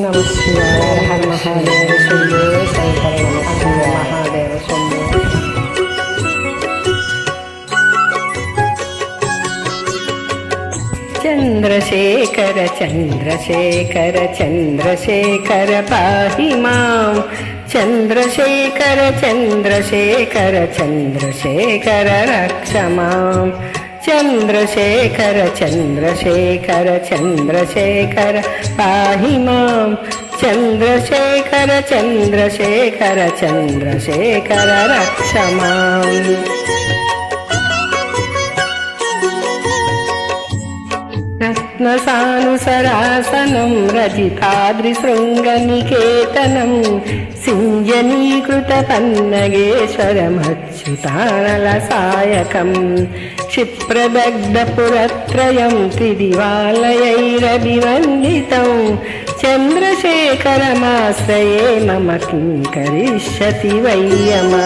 నమ శివాయ. హర మహాదేవ శంభో శంకర. నమ శివాయ. మహాదేవ శంభో. చంద్రశేఖర చంద్రశేఖర చంద్రశేఖర పాహి మాం. చంద్రశేఖర చంద్రశేఖర చంద్రశేఖర రక్ష మాం. చంద్రశేఖర చంద్రశేఖర చంద్రశేఖర పాహి మాం. చంద్రశేఖర చంద్రశేఖర చంద్రశేఖర రక్ష మాం. రత్నసానుసరాసనం రజితాద్రిశృంగనికేతనం సింజనీకృత పన్నగేశ్వరమచ్యుతానలసాయకం క్షిప్రదగ్ధపురత్రయం త్రిదివాలయైరభివందితం. చంద్రశేఖరమాశ్రయే మమ కిం కరిష్యతి వయ్యమా.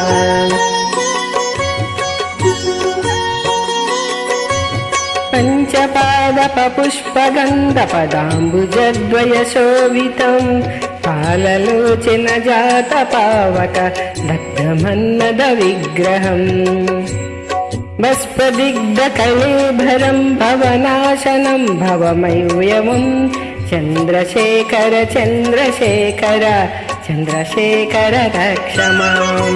పంచపాదపపుష్పగంధపదాంబుజద్వయశోభితం పాలలోచన జాత పావక దగ్ధమన్నద విగ్రహం. బస్పదిగ్ధకళేభరం భవనాశనం భవమయూయమం. చంద్రశేఖర చంద్రశేఖర చంద్రశేఖర రక్ష మాం.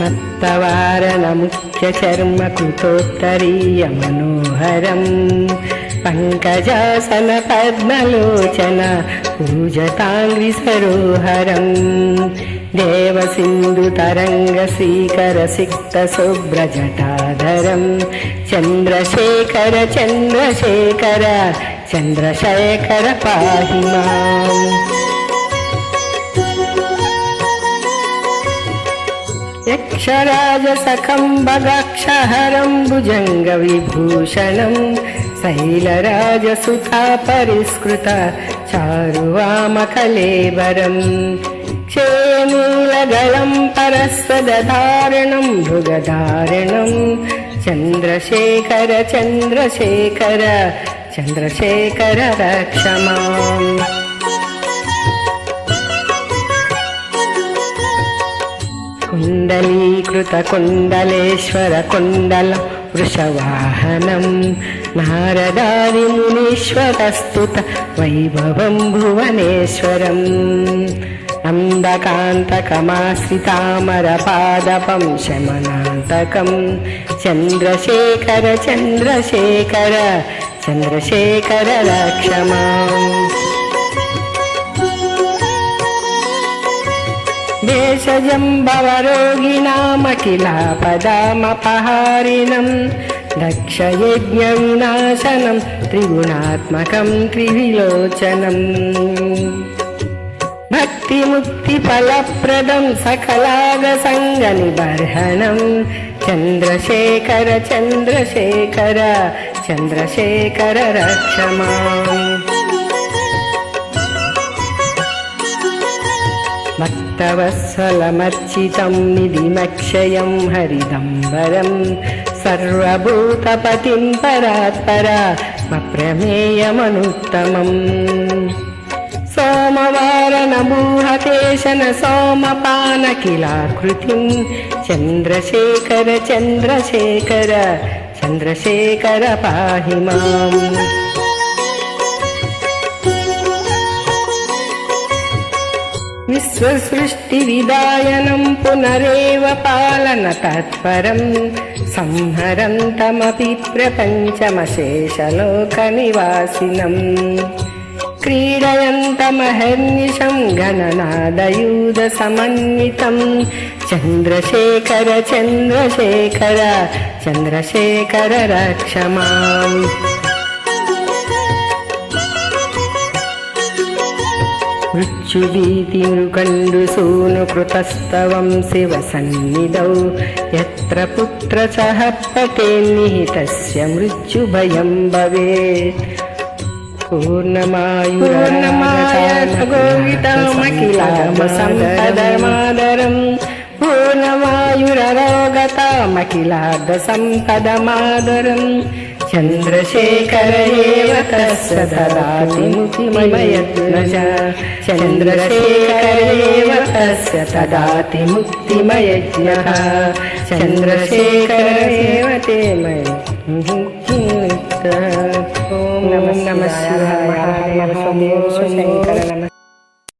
మత్తవారణ ముఖ్య చర్మ కృతోత్తరీయ మనోహరం పంకజాసన పద్మలోచన పూజతాంగ్రి సరోహరం. దేవసింధు తరంగ శ్రీకర సిక్త శుభ్రజటాధరం. చంద్రశేఖర చంద్రశేఖర చంద్రశేఖర పాహి మాం. యక్షరాజసఖం భగాక్షహరం భుజంగ విభూషణం శైలరాజసుతా పరిష్కృత చారువామకలేవరం. క్షేమీలగళం పరస్వదధారణం మృగధారణం. చంద్రశేఖర చంద్రశేఖర చంద్రశేఖర రక్ష మాం. కుండలీకృత కుండలేశ్వర కుండల వృషవాహనం నారదాది మునీశ్వరస్తుత వైభవం భువనేశ్వరం. అంధకాంతకమాశ్రితామర పాదపం శమనాంతకం. చంద్రశేఖర చంద్రశేఖర చంద్రశేఖర రక్ష మాం. దేశజం భవరోగిణామఖిలాపదామపహారిణం దక్షయజ్ఞ వినాశనం త్రిగుణాత్మకం త్రివిలోచనం. భక్తిముక్తి ఫలప్రదం సకలాగ సంగ నిబర్హణం. చంద్రశేఖర చంద్రశేఖర చంద్రశేఖర రక్ష మాం. భక్తవత్సలమర్చితం నిధిమక్షయం హరిదంబరం సర్వభూతపతిం పరాత్పరమప్రమేయమనుత్తమం. సోమవారణమూహతేశన సోమపానకిలాకృతిం. చంద్రశేఖర చంద్రశేఖర చంద్రశేఖర పాహి మాం. విశ్వసృష్టి విదాయనం పునరేవ పాలన తత్పరం సంహరంతమపి ప్రపంచమశేషలోక నివాసినం. క్రీడయంతమహర్నిశం గణనాదయూధ సమన్వితం. చంద్రశేఖర చంద్రశేఖర చంద్రశేఖర రక్ష మాం. మృత్యుభీతి మృకండు సూను కృతస్తవం శివ సన్నిధౌ యత్ర పుత్ర సహ పతేన్నిహితస్య మృత్యుభయం భవేత్. పూర్ణమాయురగోవితామఖిలామసంపదమాదరం పూర్ణమాయురరోగతామఖిలార్ధ సంపదమాదరం. चन्द्रशेखर एव तस्य ददाति मुक्तिमयज्ञः चन्द्रशेखर एव तस्य ददाति मुक्तिमयज्ञः चन्द्रशेखर एव ते मयि मुक्तिः। ॐ नमः शिवाय।